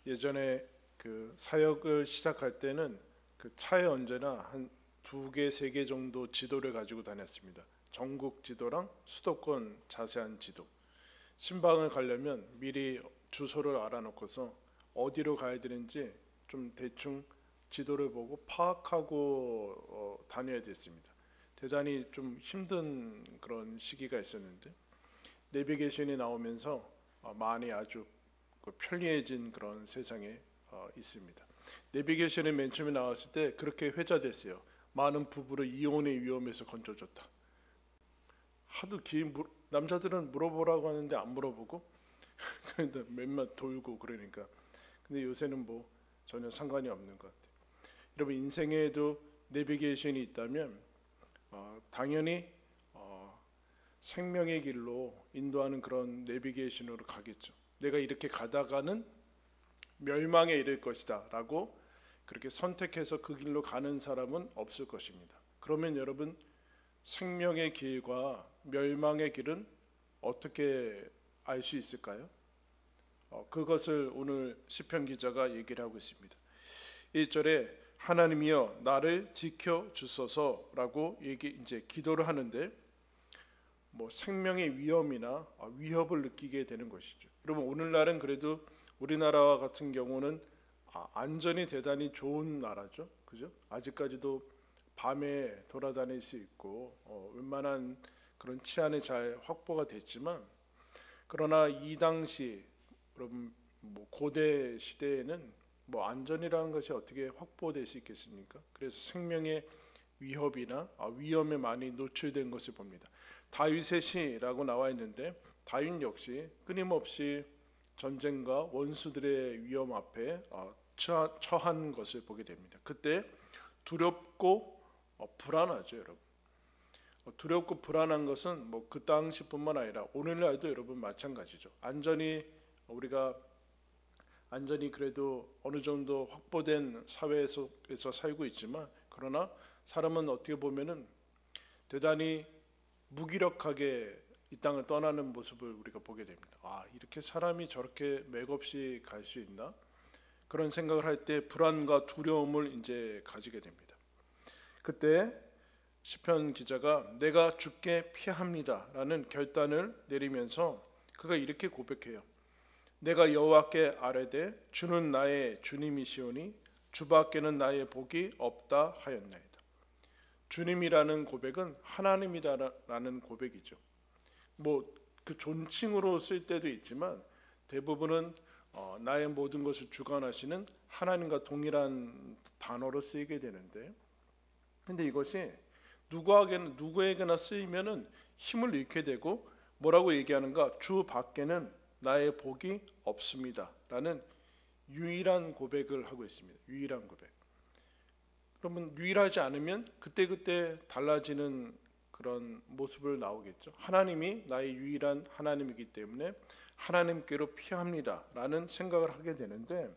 예전에 그 사역을 시작할 때는 그 차에 언제나 한 2개, 3개 정도 지도를 가지고 다녔습니다. 전국 지도랑 수도권 자세한 지도. 신방을 가려면 미리 주소를 알아놓고서 어디로 가야 되는지 좀 대충 지도를 보고 파악하고 다녀야 됐습니다. 대단히 좀 힘든 그런 시기가 있었는데 내비게이션이 나오면서 많이 아주 편리해진 그런 세상에 있습니다. 내비게이션이 맨 처음에 나왔을 때 그렇게 회자됐어요. 많은 부부를 이혼의 위험에서 건져줬다. 하도 남자들은 물어보라고 하는데 안 물어보고 그런데 몇몇 돌고 그러니까. 근데 요새는 뭐 전혀 상관이 없는 것 같아요. 여러분 인생에도 내비게이션이 있다면 당연히 생명의 길로 인도하는 그런 내비게이션으로 가겠죠. 내가 이렇게 가다가는 멸망에 이를 것이다 라고 그렇게 선택해서 그 길로 가는 사람은 없을 것입니다. 그러면 여러분 생명의 길과 멸망의 길은 어떻게 알 수 있을까요? 그것을 오늘 시편 기자가 얘기를 하고 있습니다. 1절에 하나님이여 나를 지켜 주소서라고 이제 기도를 하는데 뭐 생명의 위험이나 위협을 느끼게 되는 것이죠. 여러분 오늘날은 그래도 우리나라와 같은 경우는 안전이 대단히 좋은 나라죠. 그죠? 아직까지도 밤에 돌아다닐 수 있고 웬만한 그런 치안이 잘 확보가 됐지만 그러나 이 당시 여러분 뭐 고대 시대에는 뭐 안전이라는 것이 어떻게 확보될 수 있겠습니까? 그래서 생명의 위협이나 위험에 많이 노출된 것을 봅니다. 다윗의 시라고 나와 있는데 다윗 역시 끊임없이 전쟁과 원수들의 위험 앞에 처한 것을 보게 됩니다. 그때 두렵고 불안하죠, 여러분. 두렵고 불안한 것은 뭐 그 당시뿐만 아니라 오늘날도 여러분 마찬가지죠. 우리가 안전이 그래도 어느 정도 확보된 사회 속에서 살고 있지만 그러나 사람은 어떻게 보면은 대단히 무기력하게 이 땅을 떠나는 모습을 우리가 보게 됩니다. 이렇게 사람이 저렇게 맥없이 갈 수 있나? 그런 생각을 할 때 불안과 두려움을 이제 가지게 됩니다. 그때 시편 기자가 내가 주께 피합니다라는 결단을 내리면서 그가 이렇게 고백해요. 내가 여호와께 아뢰되 주는 나의 주님이시오니 주밖에는 나의 복이 없다 하였나이다. 주님이라는 고백은 하나님이다라는 고백이죠. 뭐 그 존칭으로 쓸 때도 있지만 대부분은 나의 모든 것을 주관하시는 하나님과 동일한 단어로 쓰이게 되는데, 근데 이것이 누구에게나 쓰이면은 힘을 잃게 되고 뭐라고 얘기하는가? 주 밖에는 나의 복이 없습니다라는 유일한 고백을 하고 있습니다. 유일한 고백. 그러면 유일하지 않으면 그때그때 달라지는 그런 모습을 나오겠죠. 하나님이 나의 유일한 하나님이기 때문에 하나님께로 피합니다라는 생각을 하게 되는데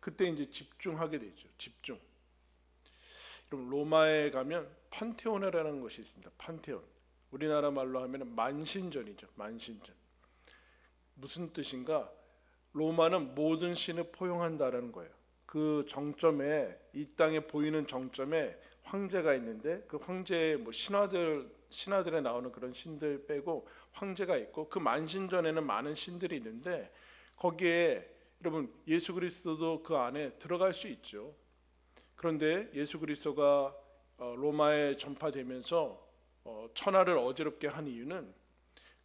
그때 이제 집중하게 되죠. 집중. 그럼 로마에 가면 판테온이라는 것이 있습니다. 판테온. 우리나라 말로 하면 만신전이죠. 만신전. 무슨 뜻인가? 로마는 모든 신을 포용한다라는 거예요. 그 정점에 이 땅에 보이는 정점에 황제가 있는데 그 황제의 뭐 신화들에 나오는 그런 신들 빼고 황제가 있고 그 만신전에는 많은 신들이 있는데 거기에 여러분 예수 그리스도도 그 안에 들어갈 수 있죠. 그런데 예수 그리스도가 로마에 전파되면서 천하를 어지럽게 한 이유는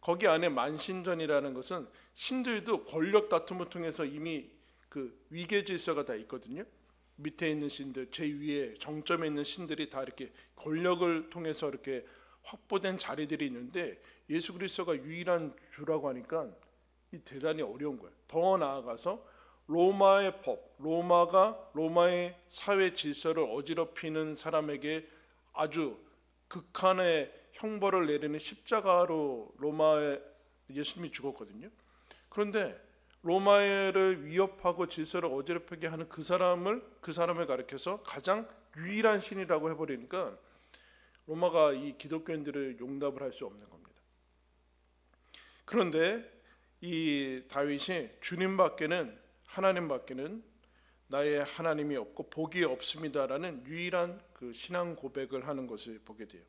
거기 안에 만신전이라는 것은 신들도 권력 다툼을 통해서 이미 그 위계 질서가 다 있거든요. 밑에 있는 신들, 제 위에 정점에 있는 신들이 다 이렇게 권력을 통해서 이렇게 확보된 자리들이 있는데 예수 그리스도가 유일한 주라고 하니까 이 대단히 어려운 거예요. 더 나아가서 로마의 법, 로마의 사회 질서를 어지럽히는 사람에게 아주 극한의 형벌을 내리는 십자가로 로마에 예수님이 죽었거든요. 그런데 로마를 위협하고 질서를 어지럽히게 하는 그 사람을 가리켜서 가장 유일한 신이라고 해버리니까 로마가 이 기독교인들을 용납을 할 수 없는 겁니다. 그런데 이 다윗이 주님밖에는 하나님밖에는 나의 하나님이 없고 복이 없습니다라는 유일한 그 신앙 고백을 하는 것을 보게 돼요.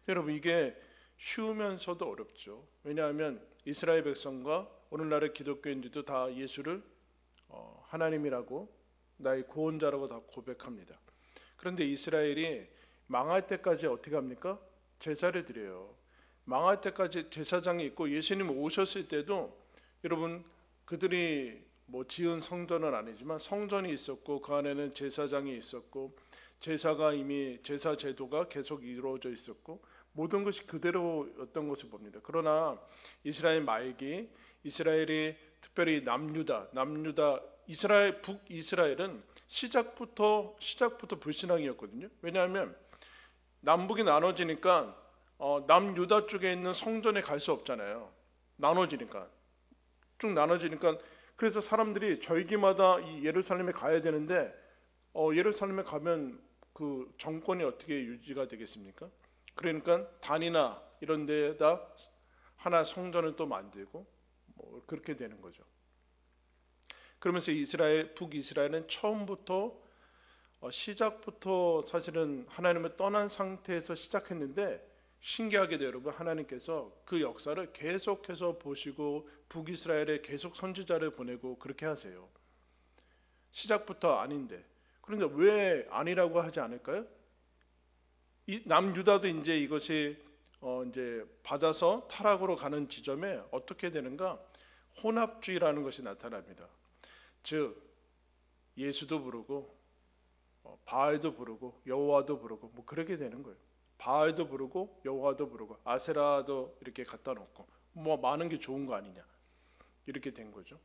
여러분, 이게 쉬우면서도 어렵죠. 왜냐하면 이스라엘 백성과 오늘날의 기독교인들도 다 예수를 하나님이라고, 나의 구원자라고 다 고백합니다. 그런데 이스라엘이 망할 때까지 어떻게 합니까? 제사를 드려요. 망할 때까지 제사장이 있고, 예수님 오셨을 때도 여러분, 그들이 지은 성전은 아니지만 성전이 있었고, 그 안에는 제사장이 있었고, 제사가 이미 제사 제도가 계속 이루어져 있었고, 모든 것이 그대로였던 것을 봅니다. 그러나 이스라엘 말기, 이스라엘이 특별히 남유다, 북이스라엘은 시작부터 불신앙이었거든요. 왜냐하면 남북이 나눠지니까 남유다 쪽에 있는 성전에 갈 수 없잖아요. 쭉 나눠지니까 그래서 사람들이 절기마다 이 예루살렘에 가야 되는데 예루살렘에 가면 그 정권이 어떻게 유지가 되겠습니까? 그러니까 단이나 이런 데다 하나 성전을 또 만들고 그렇게 되는 거죠. 그러면서 북이스라엘은 처음부터 시작부터 사실은 하나님을 떠난 상태에서 시작했는데, 신기하게도 여러분, 하나님께서 그 역사를 계속해서 보시고 북이스라엘에 계속 선지자를 보내고 그렇게 하세요. 시작부터 아닌데. 그런데 왜 아니라고 하지 않을까요? 이 남유다도 이제 이것이 이제 받아서 타락으로 가는 지점에 어떻게 되는가? 혼합주의라는 것이 나타납니다. 즉 예수도 부르고 바알도 부르고 여호와도 부르고 그렇게 되는 거예요. 바알도 부르고 여호와도 부르고 아세라도 이렇게 갖다 놓고 많은 게 좋은 거 아니냐, 이렇게 된 거죠.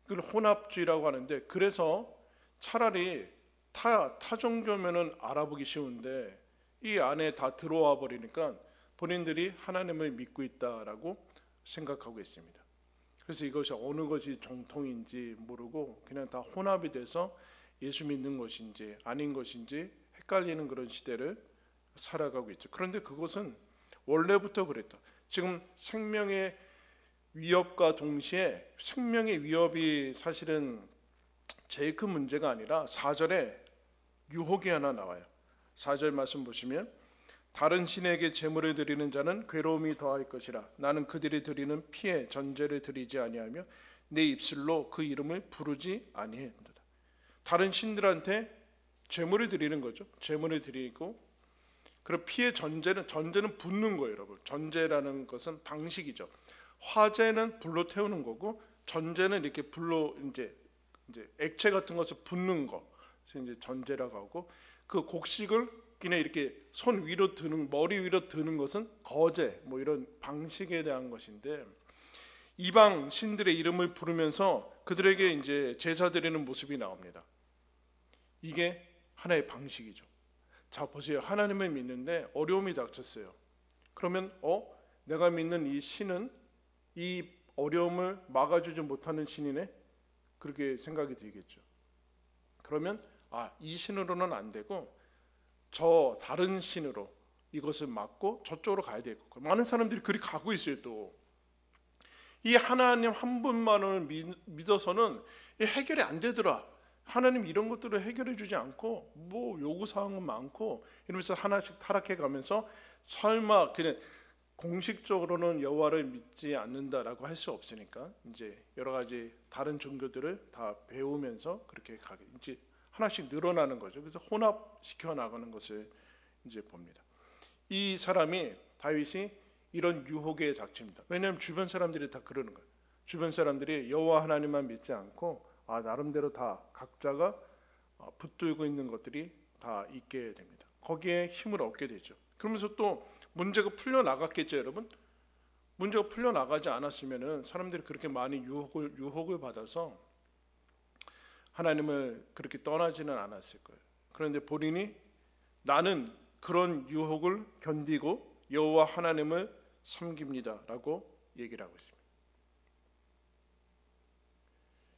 그걸 혼합주의라고 하는데, 그래서 차라리 타 종교면은 알아보기 쉬운데 이 안에 다 들어와 버리니까 본인들이 하나님을 믿고 있다라고 생각하고 있습니다. 그래서 이것이 어느 것이 정통인지 모르고 그냥 다 혼합이 돼서 예수 믿는 것인지 아닌 것인지 헷갈리는 그런 시대를 살아가고 있죠. 그런데 그것은 원래부터 그랬다. 지금 생명의 위협과 동시에 생명의 위협이 사실은 제일 큰 문제가 아니라 4절에 유혹이 하나 나와요. 4절 말씀 보시면, 다른 신에게 제물을 드리는 자는 괴로움이 더할 것이라. 나는 그들이 드리는 피에 전제를 드리지 아니하며 내 입술로 그 이름을 부르지 아니한다. 다른 신들한테 제물을 드리는 거죠. 제물을 드리고, 그리고 피의 전제는 붓는 거예요, 여러분. 전제라는 것은 방식이죠. 화제는 불로 태우는 거고, 전제는 이렇게 불로 이제 액체 같은 것을 붓는 거, 그래서 이제 전제라고 하고, 그 곡식을 그냥 이렇게 손 위로 드는, 머리 위로 드는 것은 거제, 이런 방식에 대한 것인데, 이방 신들의 이름을 부르면서 그들에게 이제 제사 드리는 모습이 나옵니다. 이게 하나의 방식이죠. 자, 보세요. 하나님을 믿는데 어려움이 닥쳤어요. 그러면 내가 믿는 이 신은 이 어려움을 막아주지 못하는 신이네, 그렇게 생각이 들겠죠. 그러면 이 신으로는 안 되고 저 다른 신으로 이것을 막고 저쪽으로 가야 되겠고, 많은 사람들이 그리 가고 있어요. 또 이 하나님 한 분만을 믿어서는 해결이 안 되더라. 하나님 이런 것들을 해결해 주지 않고 요구사항은 많고 이러면서 하나씩 타락해 가면서 설마 그냥 공식적으로는 여호와를 믿지 않는다라고 할 수 없으니까 이제 여러 가지 다른 종교들을 다 배우면서 그렇게 가게 이제 하나씩 늘어나는 거죠. 그래서 혼합시켜 나가는 것을 이제 봅니다. 이 사람이, 다윗이 이런 유혹에 닥칩니다. 왜냐하면 주변 사람들이 다 그러는 거예요. 주변 사람들이 여호와 하나님만 믿지 않고 나름대로 다 각자가 붙들고 있는 것들이 다 있게 됩니다. 거기에 힘을 얻게 되죠. 그러면서 또 문제가 풀려 나갔겠죠, 여러분. 문제가 풀려 나가지 않았으면은 사람들이 그렇게 많이 유혹을 받아서 하나님을 그렇게 떠나지는 않았을 거예요. 그런데 본인이 나는 그런 유혹을 견디고 여호와 하나님을 섬깁니다라고 얘기를 하고 있습니다.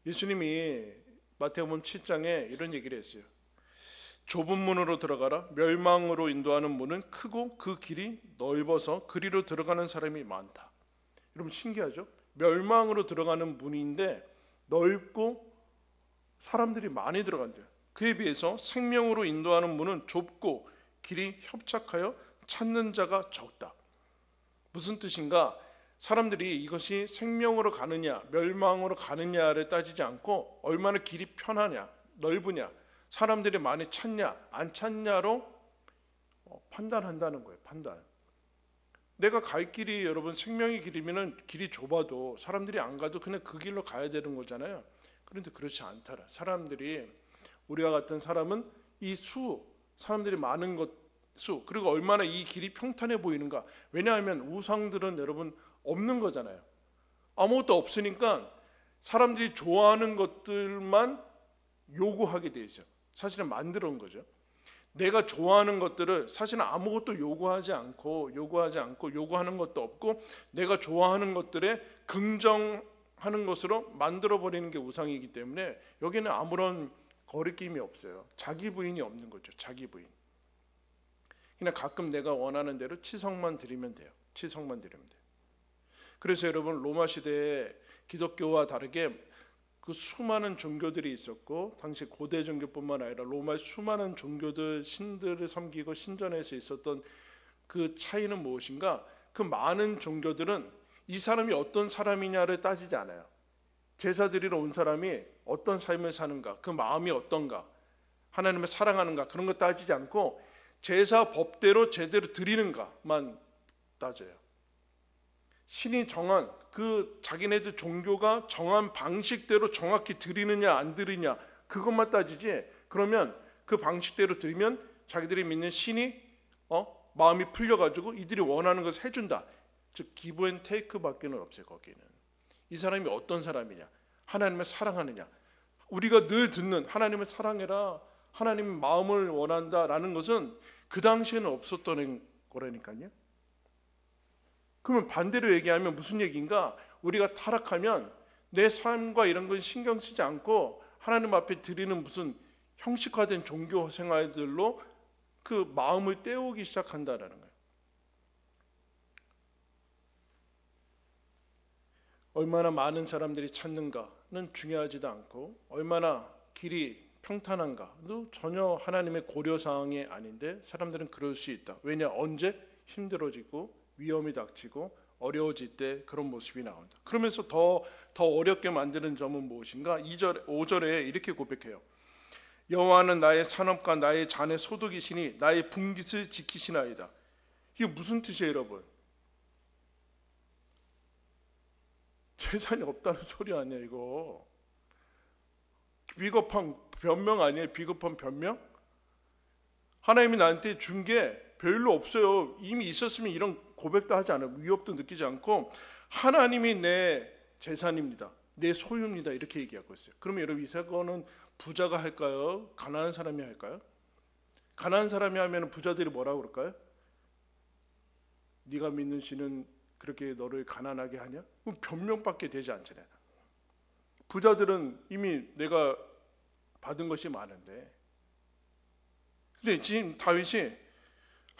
예수님이 마태복음 7장에 이런 얘기를 했어요. 좁은 문으로 들어가라. 멸망으로 인도하는 문은 크고 그 길이 넓어서 그리로 들어가는 사람이 많다. 여러분 신기하죠? 멸망으로 들어가는 문인데 넓고 사람들이 많이 들어간대요. 그에 비해서 생명으로 인도하는 문은 좁고 길이 협착하여 찾는 자가 적다. 무슨 뜻인가? 사람들이 이것이 생명으로 가느냐 멸망으로 가느냐를 따지지 않고 얼마나 길이 편하냐 넓으냐 사람들이 많이 찾냐 안 찾냐로 판단한다는 거예요. 판단. 내가 갈 길이 여러분 생명의 길이면 길이 좁아도 사람들이 안 가도 그냥 그 길로 가야 되는 거잖아요. 그런데 그렇지 않더라. 사람들이 우리와 같은 사람은 이 사람들이 많은 수 그리고 얼마나 이 길이 평탄해 보이는가. 왜냐하면 우상들은 여러분 없는 거잖아요. 아무것도 없으니까 사람들이 좋아하는 것들만 요구하게 돼 있어요. 사실은 만들어 온 거죠. 내가 좋아하는 것들을 사실은 아무것도 요구하지 않고 요구하는 것도 없고 내가 좋아하는 것들에 긍정하는 것으로 만들어 버리는 게 우상이기 때문에 여기는 아무런 거리낌이 없어요. 자기 부인이 없는 거죠. 자기 부인. 그냥 가끔 내가 원하는 대로 치성만 드리면 돼요. 치성만 드리면 돼요. 그래서 여러분 로마 시대에 기독교와 다르게 그 수많은 종교들이 있었고 당시 고대 종교뿐만 아니라 로마의 수많은 종교들 신들을 섬기고 신전에서 있었던 그 차이는 무엇인가? 그 많은 종교들은 이 사람이 어떤 사람이냐를 따지지 않아요. 제사 드리러 온 사람이 어떤 삶을 사는가, 그 마음이 어떤가, 하나님을 사랑하는가 그런 거 따지지 않고 제사 법대로 제대로 드리는가만 따져요. 신이 정한 그 자기네들 종교가 정한 방식대로 정확히 드리느냐 안 드리냐 그것만 따지지. 그러면 그 방식대로 드리면 자기들이 믿는 신이 마음이 풀려가지고 이들이 원하는 것을 해준다. 즉 기브 앤 테이크밖에 없어요. 거기는 이 사람이 어떤 사람이냐, 하나님을 사랑하느냐. 우리가 늘 듣는 하나님을 사랑해라, 하나님 마음을 원한다라는 것은 그 당시에는 없었던 거라니까요. 그러면 반대로 얘기하면 무슨 얘기인가? 우리가 타락하면 내 삶과 이런 건 신경 쓰지 않고 하나님 앞에 드리는 무슨 형식화된 종교 생활들로 그 마음을 때우기 시작한다라는 거예요. 얼마나 많은 사람들이 찾는가는 중요하지도 않고 얼마나 길이 평탄한가도 전혀 하나님의 고려사항이 아닌데 사람들은 그럴 수 있다. 왜냐? 언제? 힘들어지고 위험이 닥치고 어려워질 때 그런 모습이 나온다. 그러면서 더 어렵게 만드는 점은 무엇인가? 5절에 이렇게 고백해요. 여호와는 나의 산업과 나의 잔의 소득이시니 나의 분깃을 지키시나이다. 이게 무슨 뜻이에요, 여러분? 재산이 없다는 소리 아니에요, 이거. 비겁한 변명 아니에요? 비겁한 변명? 하나님이 나한테 준 게 별로 없어요. 이미 있었으면 이런 고백도 하지 않아요. 위협도 느끼지 않고 하나님이 내 재산입니다. 내 소유입니다. 이렇게 얘기하고 있어요. 그러면 여러분 이 사건은 부자가 할까요? 가난한 사람이 할까요? 가난한 사람이 하면 부자들이 뭐라고 그럴까요? 네가 믿는 신은 그렇게 너를 가난하게 하냐? 그럼 변명밖에 되지 않잖아요. 부자들은 이미 내가 받은 것이 많은데 근데 지금 다윗이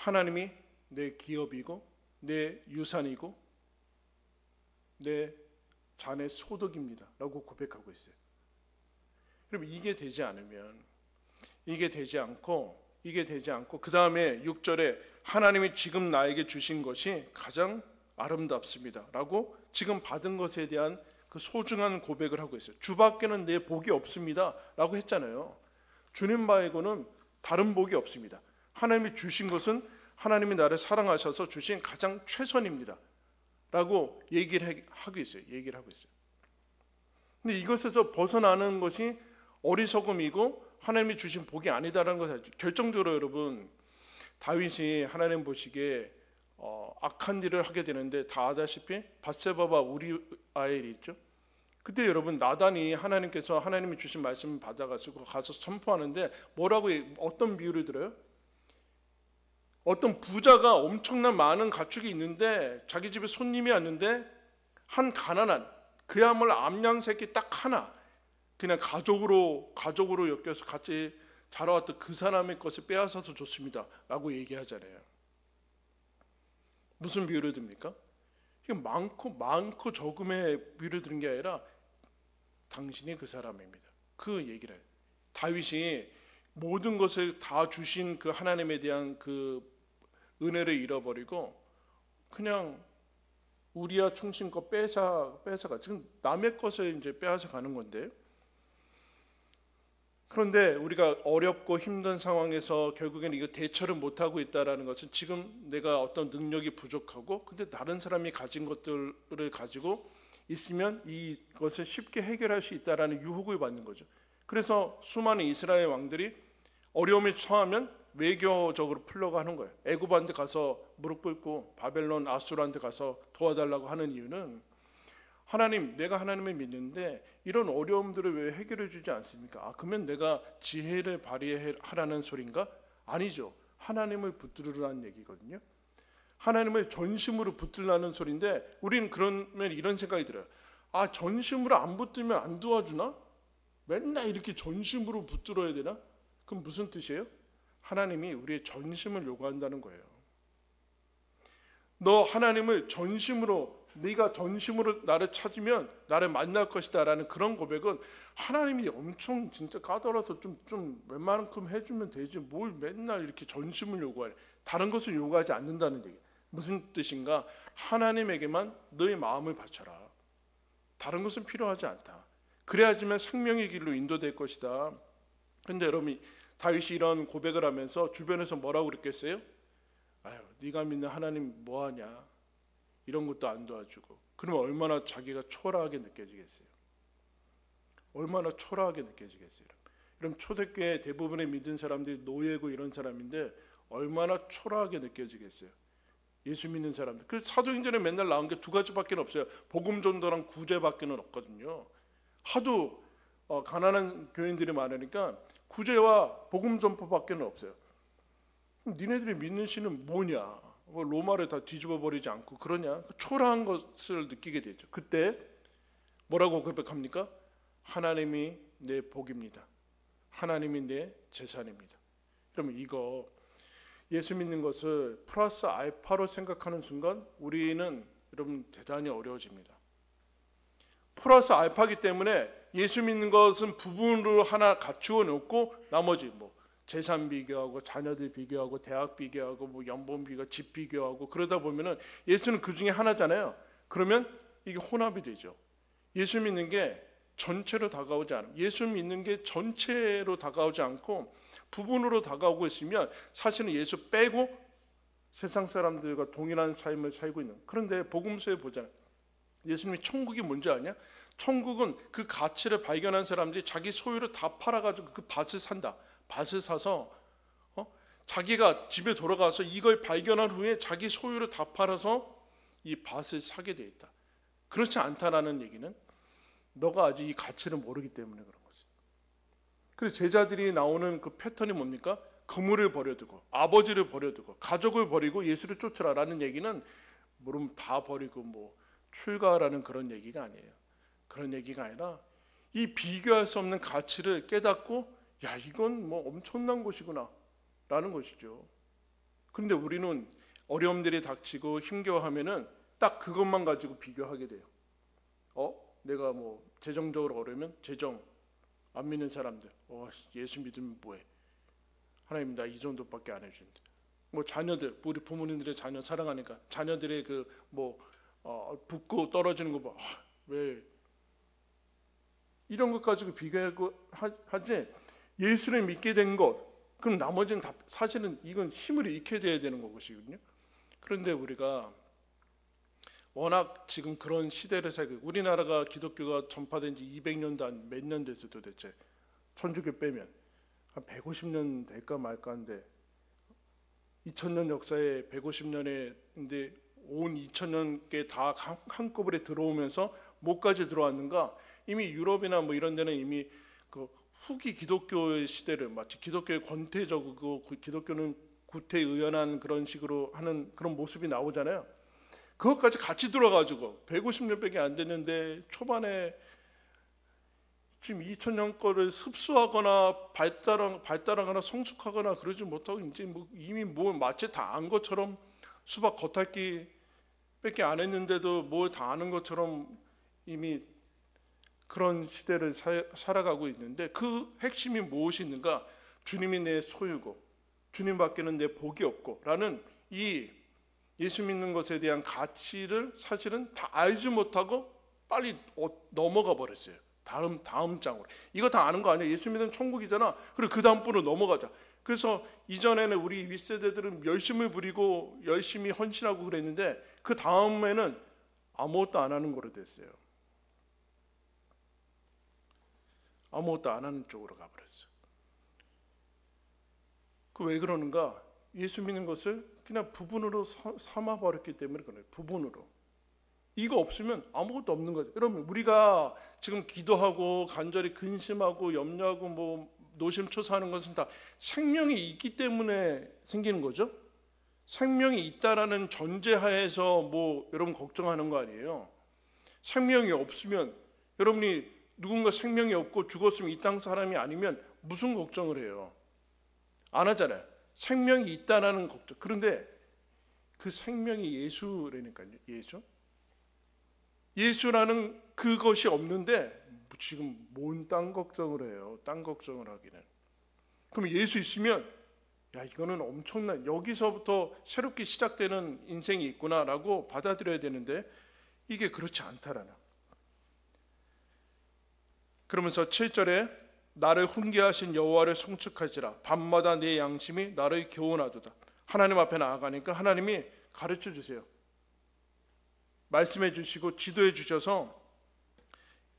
하나님이 내 기업이고 내 유산이고 내 잔의 소득입니다 라고 고백하고 있어요. 그럼 이게 되지 않고 그 다음에 6절에 하나님이 지금 나에게 주신 것이 가장 아름답습니다 라고 지금 받은 것에 대한 그 소중한 고백을 하고 있어요. 주밖에는 내 복이 없습니다 라고 했잖아요. 주님 말고는 다른 복이 없습니다. 하나님이 주신 것은 하나님이 나를 사랑하셔서 주신 가장 최선입니다 라고 얘기를 하고 있어요. 근데 이것에서 벗어나는 것이 어리석음이고 하나님이 주신 복이 아니다라는 것을 결정적으로 여러분 다윗이 하나님 보시기에 악한 일을 하게 되는데 다 아다시피 밧세바와 우리아엘이 있죠. 그때 여러분 나단이 하나님께서 하나님이 주신 말씀을 받아가지고 가서 선포하는데 뭐라고 어떤 비유를 들어요? 어떤 부자가 엄청난 많은 가축이 있는데 자기 집에 손님이 왔는데 한 가난한 그야말로 암양 새끼 딱 하나 그냥 가족으로 엮여서 같이 자라왔던 그 사람의 것을 빼앗아서 줬습니다 라고 얘기하잖아요. 무슨 비유를 듭니까? 이게 많고 적음의 비유를 드는 게 아니라 당신이 그 사람입니다. 그 얘기를 해요. 다윗이 모든 것을 다 주신 그 하나님에 대한 그 은혜를 잃어버리고 그냥 우리야 충신 거 뺏어가 지금 남의 것을 이제 빼앗아 가는 건데, 그런데 우리가 어렵고 힘든 상황에서 결국에는 이거 대처를 못하고 있다는 것은 지금 내가 어떤 능력이 부족하고 근데 다른 사람이 가진 것들을 가지고 있으면 이것을 쉽게 해결할 수 있다는 유혹을 받는 거죠. 그래서 수많은 이스라엘 왕들이 어려움에 처하면 외교적으로 풀려고 하는 거예요. 애굽한테 가서 무릎 꿇고 바벨론 아수르한테 가서 도와달라고 하는 이유는 하나님, 내가 하나님을 믿는데 이런 어려움들을 왜 해결해 주지 않습니까? 그러면 내가 지혜를 발휘하라는 소린가? 아니죠. 하나님을 붙들으라는 얘기거든요. 하나님을 전심으로 붙들라는 소리인데 우리는 그러면 이런 생각이 들어요. 전심으로 안 붙들면 안 도와주나? 맨날 이렇게 전심으로 붙들어야 되나? 그럼 무슨 뜻이에요? 하나님이 우리의 전심을 요구한다는 거예요. 너 하나님을 전심으로, 네가 전심으로 나를 찾으면 나를 만날 것이다 라는 그런 고백은 하나님이 엄청 진짜 까다로워서 좀 웬만큼 해주면 되지 뭘 맨날 이렇게 전심을 요구하래. 다른 것을 요구하지 않는다는 얘기. 무슨 뜻인가? 하나님에게만 너의 마음을 바쳐라. 다른 것은 필요하지 않다. 그래야지만 생명의 길로 인도될 것이다. 그런데 여러분, 다윗이 이런 고백을 하면서 주변에서 뭐라고 그랬겠어요? 네가 믿는 하나님 뭐하냐? 이런 것도 안 도와주고. 그러면 얼마나 자기가 초라하게 느껴지겠어요? 얼마나 초라하게 느껴지겠어요? 그럼 초대교회 대부분의 믿은 사람들이 노예고 이런 사람인데 얼마나 초라하게 느껴지겠어요? 예수 믿는 사람들. 그 사도행전에 맨날 나온 게 두 가지밖에 없어요. 복음 전도랑 구제밖에 없거든요. 하도 가난한 교인들이 많으니까 구제와 복음 전포밖에 없어요. 그럼 니네들이 믿는 신은 뭐냐? 로마를 다 뒤집어 버리지 않고 그러냐? 초라한 것을 느끼게 되죠. 그때 뭐라고 고백합니까? 하나님이 내 복입니다. 하나님이 내 재산입니다. 그러면 이거 예수 믿는 것을 플러스 알파로 생각하는 순간 우리는 여러분 대단히 어려워집니다. 플러스 알파이기 때문에 예수 믿는 것은 부분으로 하나 갖추어 놓고 나머지 재산 비교하고 자녀들 비교하고 대학 비교하고 연봉 비교, 집 비교하고 그러다 보면은 예수는 그 중에 하나잖아요. 그러면 이게 혼합이 되죠. 예수 믿는 게 전체로 다가오지 않아요. 예수 믿는 게 전체로 다가오지 않고 부분으로 다가오고 있으면 사실은 예수 빼고 세상 사람들과 동일한 삶을 살고 있는. 그런데 복음서에 보잖아요. 예수님이 천국이 뭔지 아냐? 천국은 그 가치를 발견한 사람들이 자기 소유를 다 팔아가지고 그 밭을 산다. 밭을 사서 자기가 집에 돌아가서 이걸 발견한 후에 자기 소유를 다 팔아서 이 밭을 사게 돼 있다. 그렇지 않다라는 얘기는 너가 아직 이 가치를 모르기 때문에 그런 거지. 그래서 제자들이 나오는 그 패턴이 뭡니까? 그물을 버려두고 아버지를 버려두고 가족을 버리고 예수를 쫓으라라는 얘기는 물론 다 버리고 출가라는 그런 얘기가 아니에요. 그런 얘기가 아니라 이 비교할 수 없는 가치를 깨닫고 이건 엄청난 것이구나 라는 것이죠. 그런데 우리는 어려움들이 닥치고 힘겨워하면은 딱 그것만 가지고 비교하게 돼요. 내가 재정적으로 어려우면 재정 안 믿는 사람들 예수 믿으면 뭐해? 하나님 나 이 정도밖에 안 해주는데. 자녀들, 우리 부모님들의 자녀 사랑하니까 자녀들의 붙고 떨어지는 거 봐. 왜 이런 것 가지고 비교하고 하지? 예수를 믿게 된 것, 그럼 나머지는 다 사실은 이건 힘을 잃게 돼야 되는 것이거든요. 그런데 우리가 워낙 지금 그런 시대를 살고, 우리나라가 기독교가 전파된 지 200년도 몇 년 됐어요 도대체. 천주교 빼면 한 150년 될까 말까 한데 2000년 역사에 150년에 온 2000년께 다 한꺼번에 들어오면서 뭐까지 들어왔는가? 이미 유럽이나 이런 데는 이미 그 후기 기독교의 시대를 마치 기독교의 권태적이고 기독교는 구태의연한 그런 식으로 하는 그런 모습이 나오잖아요. 그것까지 같이 들어가지고 150년밖에 안 됐는데 초반에 지금 2000년 거를 습수하거나 발달하거나 성숙하거나 그러지 못하고 이제 이미 마치 다 안 것처럼 수박 겉핥기밖에 안 했는데도 다 아는 것처럼 이미 그런 시대를 살아가고 있는데 그 핵심이 무엇이 있는가? 주님이 내 소유고 주님 밖에는 내 복이 없고 라는 이 예수 믿는 것에 대한 가치를 사실은 다 알지 못하고 빨리 넘어가 버렸어요. 다음 장으로. 이거 다 아는 거 아니야? 예수 믿으면 천국이잖아. 그리고 그 다음 분으로 넘어가자. 그래서 이전에는 우리 윗세대들은 열심을 부리고 열심히 헌신하고 그랬는데 그 다음에는 아무것도 안 하는 거로 됐어요. 아무것도 안 하는 쪽으로 가버렸어요. 그 왜 그러는가? 예수 믿는 것을 그냥 부분으로 삼아버렸기 때문에 그래요. 부분으로. 이거 없으면 아무것도 없는 거죠. 여러분, 우리가 지금 기도하고 간절히 근심하고 염려하고 뭐 노심초사하는 것은 다 생명이 있기 때문에 생기는 거죠. 생명이 있다라는 전제하에서 뭐 여러분 걱정하는 거 아니에요. 생명이 없으면, 여러분이 누군가 생명이 없고 죽었으면 이 땅 사람이 아니면 무슨 걱정을 해요? 안 하잖아요. 생명이 있다라는 걱정. 그런데 그 생명이 예수라니까요. 예수라는 그것이 없는데 지금 뭔 딴 걱정을 해요? 딴 걱정을 하기는. 그럼 예수 있으면 야, 이거는 엄청난, 여기서부터 새롭게 시작되는 인생이 있구나라고 받아들여야 되는데 이게 그렇지 않다라는. 그러면서 7절에 나를 훈계하신 여호와를 송축할지라 밤마다 내 양심이 나를 교훈하도다. 하나님 앞에 나아가니까 하나님이 가르쳐 주세요. 말씀해 주시고 지도해 주셔서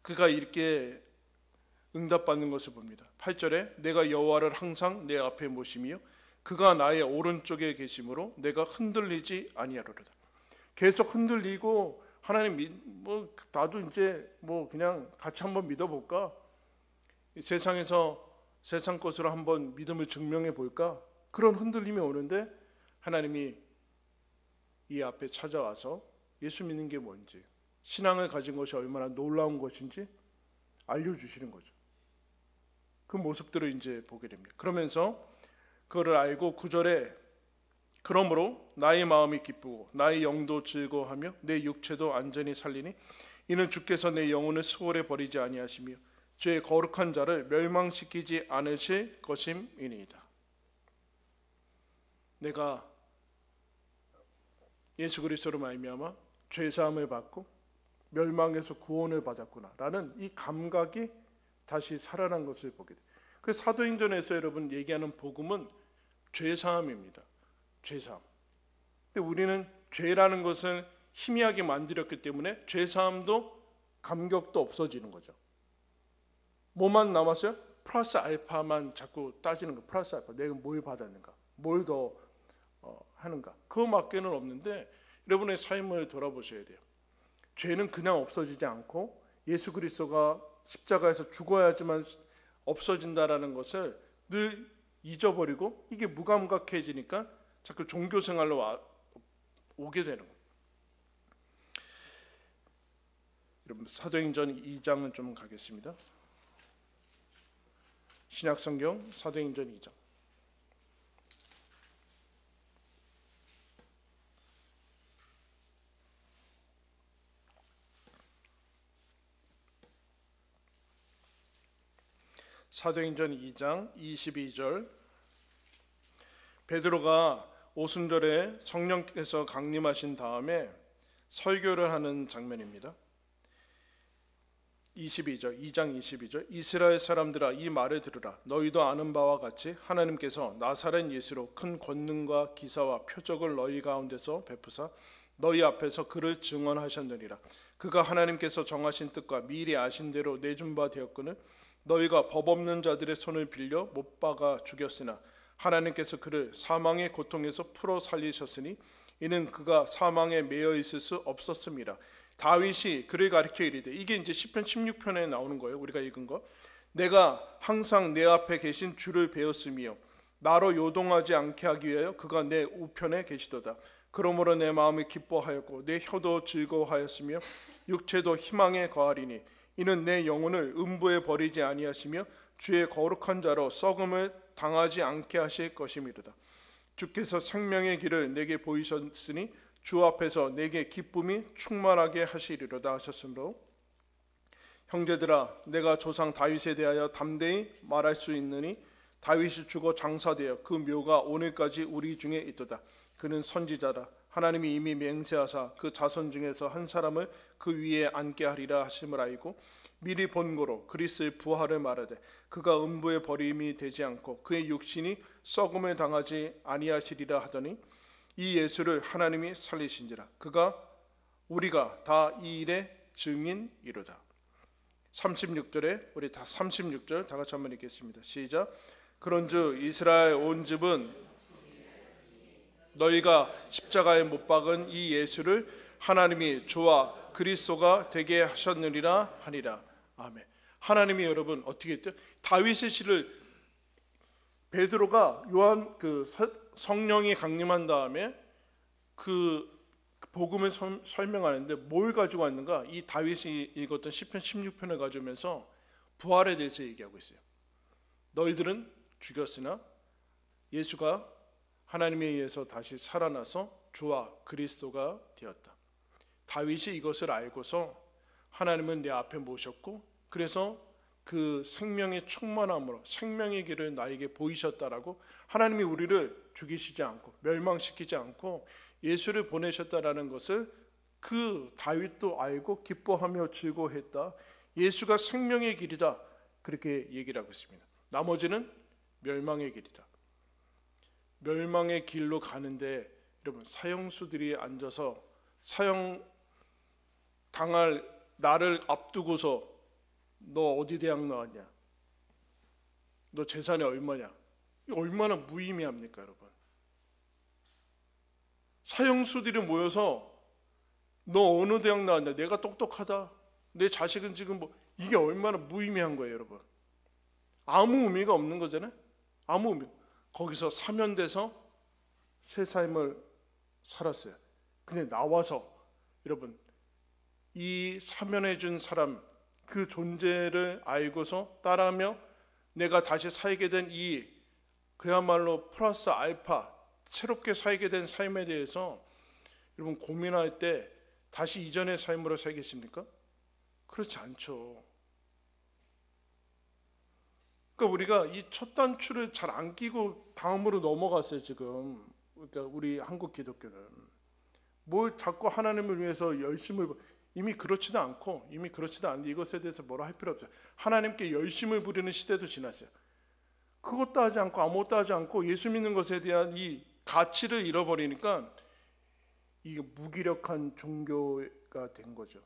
그가 이렇게 응답받는 것을 봅니다. 8절에 내가 여호와를 항상 내 앞에 모심이요 그가 나의 오른쪽에 계심으로 내가 흔들리지 아니하리로다. 계속 흔들리고 하나님 뭐 나도 이제 뭐 그냥 같이 한번 믿어볼까? 세상에서 세상 것으로 한번 믿음을 증명해 볼까? 그런 흔들림이 오는데 하나님이 이 앞에 찾아와서 예수 믿는 게 뭔지, 신앙을 가진 것이 얼마나 놀라운 것인지 알려주시는 거죠. 그 모습들을 이제 보게 됩니다. 그러면서 그거를 알고 9절에 그러므로 나의 마음이 기쁘고 나의 영도 즐거워하며 내 육체도 안전히 살리니 이는 주께서 내 영혼을 수월에 버리지 아니하시며 죄의 거룩한 자를 멸망시키지 않으실 것임이니이다. 내가 예수 그리스도로 말미암아 죄 사함을 받고 멸망에서 구원을 받았구나라는 이 감각이 다시 살아난 것을 보게 돼요. 그 사도행전에서 여러분 얘기하는 복음은 죄 사함입니다. 죄 사함. 근데 우리는 죄라는 것을 희미하게 만들었기 때문에 죄 사함도 감격도 없어지는 거죠. 뭐만 남았어요? 플러스 알파만 자꾸 따지는 거. 플러스 알파. 내가 뭘 받았는가? 뭘 더 하는가? 그거밖에는 없는데 여러분의 삶을 돌아보셔야 돼요. 죄는 그냥 없어지지 않고 예수 그리스도가 십자가에서 죽어야지만 없어진다라는 것을 늘 잊어버리고 이게 무감각해지니까 자꾸 종교생활로 오게 되는 거예요. 여러분 사도행전 2장은 좀 가겠습니다. 신약성경 사도행전 2장. 사도행전 2장 22절. 베드로가 오순절에 성령께서 강림하신 다음에 설교를 하는 장면입니다. 22절, 2장 22절. 이스라엘 사람들아 이 말을 들으라. 너희도 아는 바와 같이 하나님께서 나사렛 예수로 큰 권능과 기사와 표적을 너희 가운데서 베푸사 너희 앞에서 그를 증언하셨느니라. 그가 하나님께서 정하신 뜻과 미리 아신 대로 내준 바 되었거늘 너희가 법 없는 자들의 손을 빌려 못 박아 죽였으나 하나님께서 그를 사망의 고통에서 풀어 살리셨으니 이는 그가 사망에 매여 있을 수 없었습니다. 다윗이 그를 가리켜 이르되, 이게 이제 시편 16편에 나오는 거예요. 우리가 읽은 거. 내가 항상 내 앞에 계신 주를 배웠으며 나로 요동하지 않게 하기 위하여 그가 내 우편에 계시도다. 그러므로 내 마음이 기뻐하였고 내 혀도 즐거워하였으며 육체도 희망에 거하리니 이는 내 영혼을 음부에 버리지 아니하시며 주의 거룩한 자로 썩음을 당하지 않게 하실 것임이로다. 주께서 생명의 길을 내게 보이셨으니 주 앞에서 내게 기쁨이 충만하게 하시리로다 하셨으므로 형제들아, 내가 조상 다윗에 대하여 담대히 말할 수 있느니 다윗이 죽어 장사되어 그 묘가 오늘까지 우리 중에 있도다. 그는 선지자라. 하나님이 이미 맹세하사 그 자손 중에서 한 사람을 그 위에 앉게 하리라 하심을 알고 미리 본고로 그리스도의 부활을 말하되 그가 음부의 버림이 되지 않고 그의 육신이 썩음을 당하지 아니하시리라 하더니 이 예수를 하나님이 살리신지라. 그가 우리가 다 이 일의 증인이로다. 36절에 우리 다 36절 다 같이 한번 읽겠습니다. 시작. 그런즉 이스라엘 온 집은 너희가 십자가에 못 박은 이 예수를 하나님이 주와 그리스도가 되게 하셨느니라 하니라. 아멘. 하나님이 여러분 어떻게 했죠? 다윗의 시를 베드로가 요한 그 성령이 강림한 다음에 그 복음을 설명하는데 뭘 가지고 왔는가? 이 다윗이 읽었던 시편 16편을 가져오면서 부활에 대해서 얘기하고 있어요. 너희들은 죽였으나 예수가 하나님에 의해서 다시 살아나서 주와 그리스도가 되었다. 다윗이 이것을 알고서 하나님은 내 앞에 모셨고 그래서 그 생명의 충만함으로 생명의 길을 나에게 보이셨다라고 하나님이 우리를 죽이시지 않고 멸망시키지 않고 예수를 보내셨다라는 것을 그 다윗도 알고 기뻐하며 즐거워했다. 예수가 생명의 길이다. 그렇게 얘기를 하고 있습니다. 나머지는 멸망의 길이다. 멸망의 길로 가는데 여러분 사형수들이 앉아서 사형 당할 나를 앞두고서 너 어디 대학 나왔냐? 너 재산이 얼마냐? 얼마나 무의미합니까 여러분? 사형수들이 모여서 너 어느 대학 나왔냐? 내가 똑똑하다. 내 자식은 지금 뭐 이게 얼마나 무의미한 거예요 여러분. 아무 의미가 없는 거잖아요. 아무 의미. 거기서 사면돼서 새 삶을 살았어요. 근데 나와서 여러분 이 사면해 준 사람 그 존재를 알고서 따라하며 내가 다시 살게 된 이 그야말로 플러스 알파 새롭게 살게 된 삶에 대해서 여러분 고민할 때 다시 이전의 삶으로 살겠습니까? 그렇지 않죠. 그러니까 우리가 이 첫 단추를 잘 안 끼고 다음으로 넘어갔어요 지금. 그러니까 우리 한국 기독교는 뭘 자꾸 하나님을 위해서 열심을 이미 그렇지도 않는데 이것에 대해서 뭐라 할 필요 없어요. 하나님께 열심을 부리는 시대도 지났어요. 그것도 하지 않고 아무것도 하지 않고 예수 믿는 것에 대한 이 가치를 잃어버리니까 이게 무기력한 종교가 된 거죠.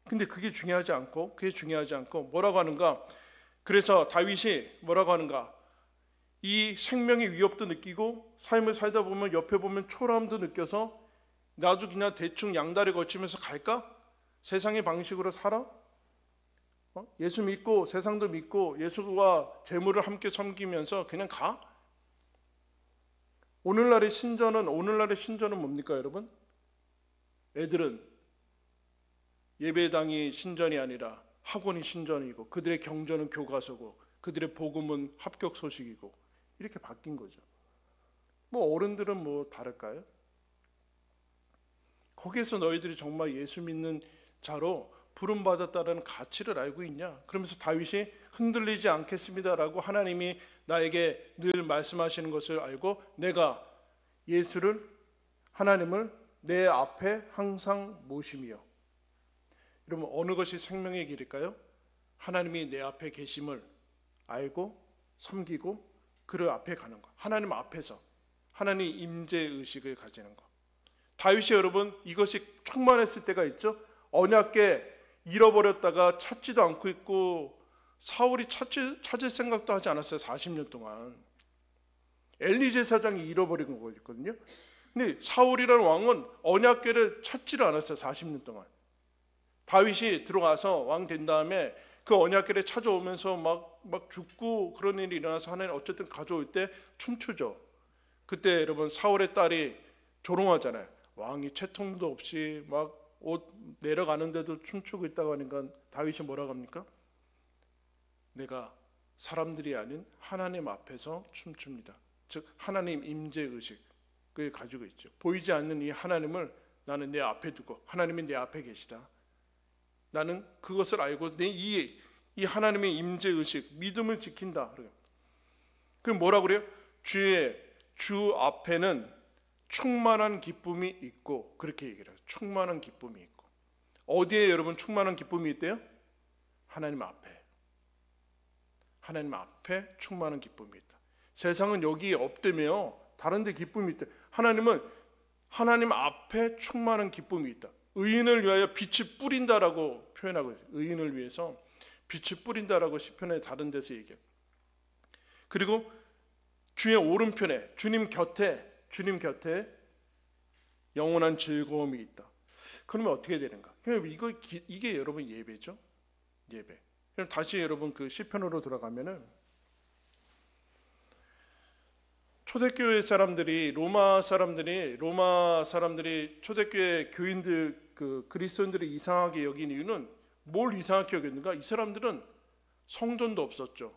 근데 그게 중요하지 않고 뭐라고 하는가? 그래서 다윗이 뭐라고 하는가? 이 생명의 위협도 느끼고 삶을 살다 보면 옆에 보면 초라함도 느껴서 나도 그냥 대충 양다리 거치면서 갈까? 세상의 방식으로 살아? 예수 믿고 세상도 믿고 예수와 재물을 함께 섬기면서 그냥 가? 오늘날의 신전은 뭡니까 여러분? 애들은 예배당이 신전이 아니라 학원이 신전이고 그들의 경전은 교과서고 그들의 복음은 합격 소식이고 이렇게 바뀐 거죠. 뭐 어른들은 뭐 다를까요? 거기에서 너희들이 정말 예수 믿는 자로 부름받았다는 가치를 알고 있냐? 그러면서 다윗이 흔들리지 않겠습니다라고 하나님이 나에게 늘 말씀하시는 것을 알고 내가 예수를 하나님을 내 앞에 항상 모심이요. 여러분 어느 것이 생명의 길일까요? 하나님이 내 앞에 계심을 알고 섬기고 그를 앞에 가는 것. 하나님 앞에서 하나님 임재의식을 가지는 것. 다윗이 여러분 이것이 충만했을 때가 있죠. 언약궤 잃어버렸다가 찾지도 않고 있고 사울이 찾을 생각도 하지 않았어요. 40년 동안. 엘리 제사장이 잃어버린 거거든요. 근데 사울이라는 왕은 언약궤를 찾지를 않았어요. 40년 동안. 다윗이 들어가서 왕 된 다음에 그 언약궤를 찾아오면서 막 죽고 그런 일이 일어나서 하나님 어쨌든 가져올 때 춤추죠. 그때 여러분 사울의 딸이 조롱하잖아요. 왕이 채통도 없이 막 옷 내려가는데도 춤추고 있다고 하니까 다윗이 뭐라고 합니까? 내가 사람들이 아닌 하나님 앞에서 춤춥니다. 즉 하나님 임재의식을 가지고 있죠. 보이지 않는 이 하나님을 나는 내 앞에 두고 하나님이 내 앞에 계시다. 나는 그것을 알고 이 하나님의 임재 의식, 믿음을 지킨다. 그 뭐라 그래요? 주 앞에는 충만한 기쁨이 있고, 그렇게 얘기를 해요. 충만한 기쁨이 있고. 어디에 여러분 충만한 기쁨이 있대요? 하나님 앞에. 하나님 앞에 충만한 기쁨이 있다. 세상은 여기 없다며요. 다른 데 기쁨이 있다. 하나님은 하나님 앞에 충만한 기쁨이 있다. 의인을 위하여 빛이 뿌린다라고 표현하고 있어요. 의인을 위해서 빛이 뿌린다라고 시편의 다른 데서 얘기해요. 그리고 주의 오른편에 주님 곁에 영원한 즐거움이 있다. 그러면 어떻게 되는가? 이게 여러분 예배죠. 예배. 그럼 다시 여러분 그 시편으로 돌아가면은 초대교회 사람들이 로마 사람들이 초대교회 교인들 그 그리스도인들이 이상하게 여긴 이유는 뭘 이상하게 여겼는가? 이 사람들은 성전도 없었죠.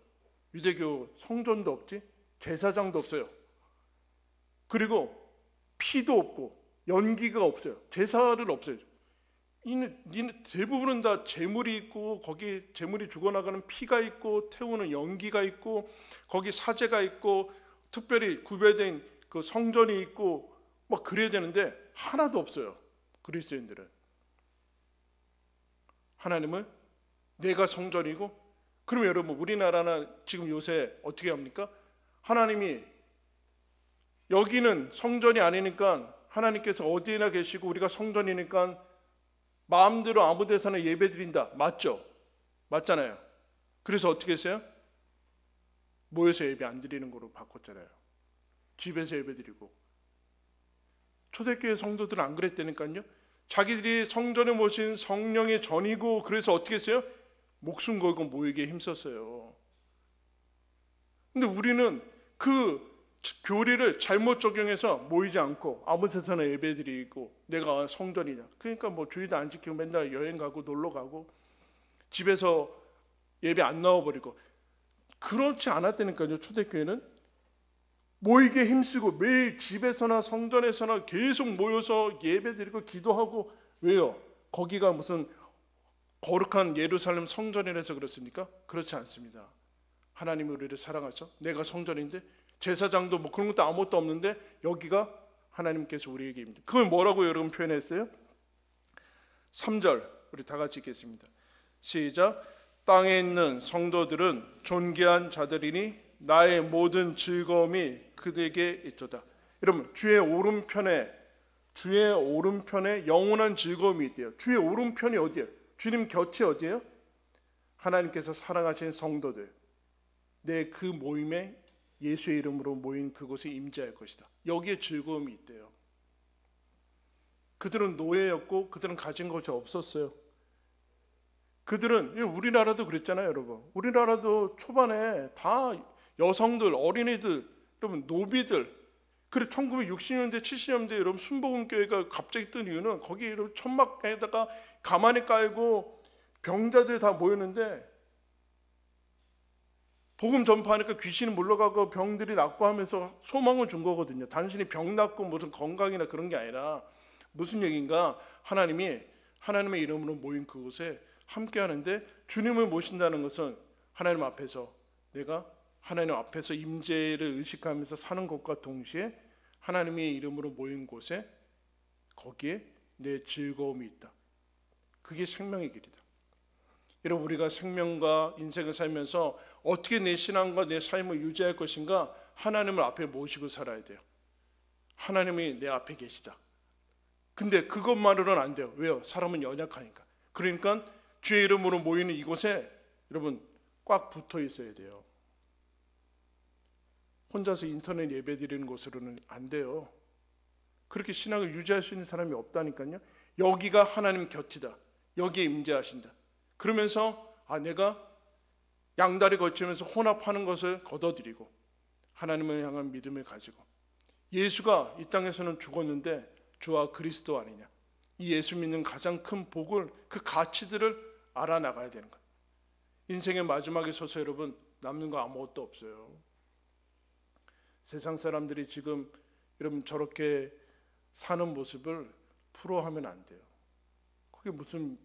유대교 성전도 없지, 제사장도 없어요. 그리고 피도 없고 연기가 없어요. 제사를 없어요. 이는 대부분은 다 제물이 있고 거기 제물이 죽어나가는 피가 있고 태우는 연기가 있고 거기 사제가 있고 특별히 구별된 그 성전이 있고 막 그래야 되는데 하나도 없어요. 그리스도인들은. 하나님은 내가 성전이고, 그러면 여러분 우리나라나 지금 요새 어떻게 합니까? 하나님이 여기는 성전이 아니니까 하나님께서 어디에나 계시고 우리가 성전이니까 마음대로 아무 데서나 예배 드린다. 맞죠? 맞잖아요. 그래서 어떻게 했어요? 모여서 예배 안 드리는 거로 바꿨잖아요. 집에서 예배 드리고. 초대교회 성도들은 안 그랬다니까요. 자기들이 성전에 모신 성령의 전이고, 그래서 어떻게 했어요? 목숨 걸고 모이기에 힘썼어요. 근데 우리는 그 교리를 잘못 적용해서 모이지 않고 아무 데서나 예배 드리고 내가 성전이냐. 그러니까 뭐 주의도 안 지키고 맨날 여행 가고 놀러 가고 집에서 예배 안 나와버리고. 그렇지 않았다니까요. 초대교회는 모이기에 힘쓰고 매일 집에서나 성전에서나 계속 모여서 예배 드리고 기도하고. 왜요? 거기가 무슨 거룩한 예루살렘 성전이라서 그렇습니까? 그렇지 않습니다. 하나님이 우리를 사랑하셔. 내가 성전인데 제사장도 뭐 그런 것도 아무것도 없는데 여기가 하나님께서 우리에게 입니다. 그걸 뭐라고 여러분 표현했어요? 3절 우리 다 같이 읽겠습니다. 시작. 땅에 있는 성도들은 존귀한 자들이니 나의 모든 즐거움이 그들에게 있도다. 여러분 주의 오른편에 영원한 즐거움이 있대요. 주의 오른편이 어디예요? 주님 곁이 어디예요? 하나님께서 사랑하신 성도들, 내 그 모임에 예수의 이름으로 모인 그곳에 임재할 것이다. 여기에 즐거움이 있대요. 그들은 노예였고 그들은 가진 것이 없었어요. 그들은, 우리나라도 그랬잖아요, 여러분. 우리나라도 초반에 다 여성들, 어린이들, 여러분 노비들. 그리고 1960년대, 70년대 여러분 순복음교회가 갑자기 뜬 이유는 거기 여러분 천막에다가 가마니 깔고 병자들 다 모였는데 복음 전파하니까 귀신이 물러가고 병들이 낫고 하면서 소망을 준 거거든요. 단순히 병 낫고 무슨 건강이나 그런 게 아니라 무슨 얘기인가? 하나님의 이름으로 모인 그곳에 함께 하는데, 주님을 모신다는 것은 하나님 앞에서 내가 하나님 앞에서 임재를 의식하면서 사는 것과 동시에 하나님의 이름으로 모인 곳에 거기에 내 즐거움이 있다. 그게 생명의 길이다. 여러분 우리가 생명과 인생을 살면서 어떻게 내 신앙과 내 삶을 유지할 것인가? 하나님을 앞에 모시고 살아야 돼요. 하나님이 내 앞에 계시다. 근데 그것만으로는 안 돼요. 왜요? 사람은 연약하니까. 그러니까 주의 이름으로 모이는 이곳에 여러분 꽉 붙어 있어야 돼요. 혼자서 인터넷 예배 드리는 곳으로는 안 돼요. 그렇게 신앙을 유지할 수 있는 사람이 없다니까요. 여기가 하나님 곁이다. 여기에 임재하신다. 그러면서 내가 양다리 거치면서 혼합하는 것을 걷어들이고 하나님을 향한 믿음을 가지고, 예수가 이 땅에서는 죽었는데 주와 그리스도 아니냐, 이 예수 믿는 가장 큰 복을, 그 가치들을 알아나가야 되는 거예요. 인생의 마지막에 서서 여러분 남는 거 아무것도 없어요. 세상 사람들이 지금 여러분 저렇게 사는 모습을 부러워하면 안 돼요. 그게 무슨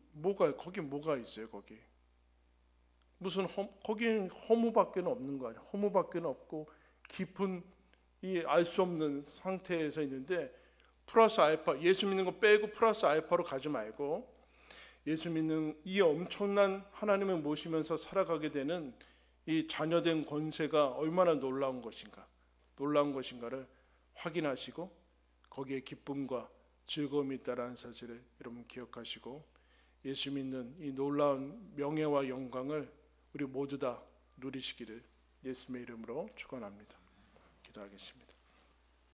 거기 뭐가 있어요? 거기 무슨 거기는 허무밖에 없는 거 아니에요? 허무밖에 없고 깊은 이 알 수 없는 상태에서 있는데, 플러스 알파, 예수 믿는 거 빼고 플러스 알파로 가지 말고 예수 믿는 이 엄청난 하나님을 모시면서 살아가게 되는 이 자녀된 권세가 얼마나 놀라운 것인가를 확인하시고 거기에 기쁨과 즐거움이 있다라는 사실을 여러분 기억하시고, 예수 믿는 이 놀라운 명예와 영광을 우리 모두 다 누리시기를 예수님의 이름으로 축원합니다. 기도하겠습니다.